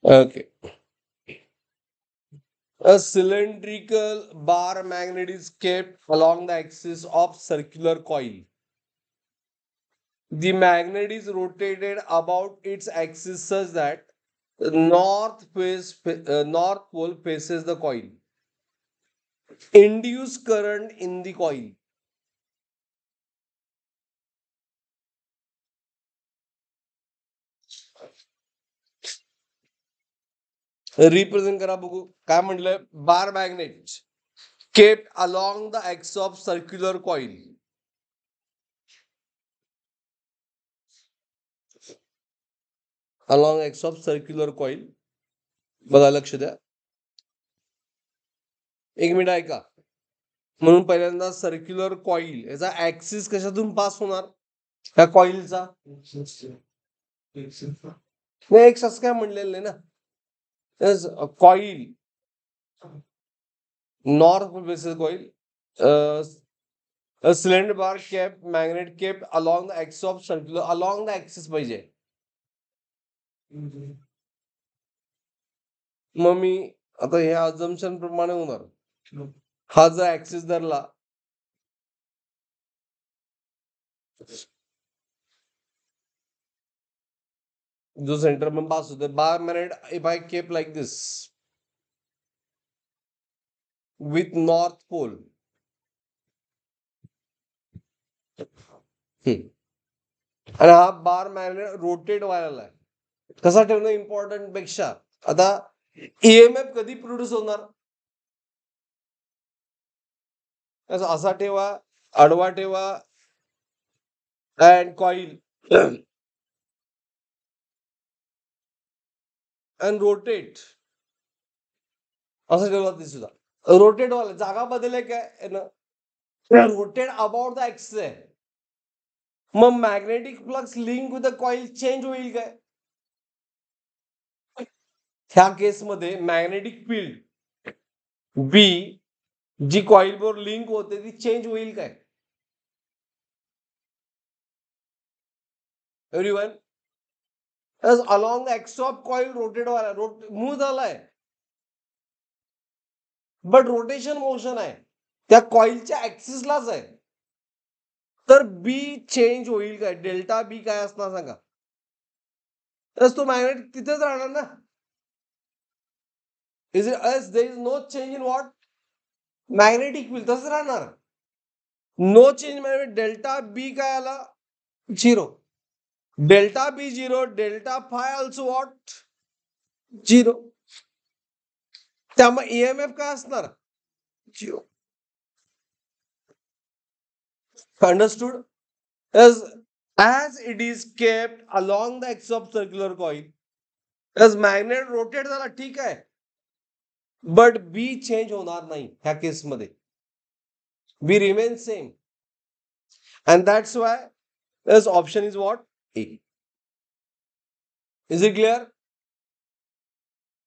Okay. A cylindrical bar magnet is kept along the axis of circular coil. The magnet is rotated about its axis such that the north pole faces the coil. Induce current in the coil. Represent करा बघू काय म्हटलं bar magnet kept along the axis of circular coil. Along axis of circular coil. बघा लक्ष द्या. एक minute ऐका. म्हणून पहिल्यांदा सर्क्युलर कॉइल याचा ऍक्सिस कशातून पास होणार त्या कॉइलचा. नाही एक्स असं काय म्हणलेलं नाही ना. Coil north basis coil. Cylinder bar kept magnet kept along the axis of circular along the axis पाहिजे. मग मी आता हे अजम्पशन प्रमाणे होणार. हा जर ऍक्सिस धरला जो सेंटर में पास होते bar magnet if I kept like this with north pole. आणि हा बार मॅग्नेट रोटेट व्हायला आहे. कसा ठेवणं इम्पॉर्टंट पेक्षा. आता ईएमएफ कधी प्रोड्यूस होणार. असा ठेवा आडवा ठेवा अँड कॉइल अँड रोटेट. असं ठेवला ती सुद्धा रोटेट व्हायला जागा बदलले काय ना. रोटेट अबाउट द एक्सिस आहे. मग magnetic flux link with the coil change होईल काय. ह्या केसमध्ये मॅग्नेटिक फील्ड बी जी कॉइल बरोबर लिंक होते ती चेंज होईल काय. Everyone along the axis of coil rotate व्हायला मूव्ह झालाय बट रोटेशन मोशन आहे त्या कॉइलच्या ऍक्सिसलाच आहे. तर बी चेंज होईल काय. डेल्टा बी काय असणार सांगा. तर तो मॅग्नेट तिथेच राहणार ना. Is it as there is no change in what magnetic field तसंच राहणार. नो चेंज म्हणजे डेल्टा बी काय आला zero. Delta B zero delta phi also what zero. त्यामुळे ईएमएफ काय असणार zero. Understood. as it is kept along the axis of circular coil as magnet rotate झाला ठीक आहे बट बी चेंज होणार नाही ह्या केसमध्ये. Be remain same and that's why this option is what A. Is it clear.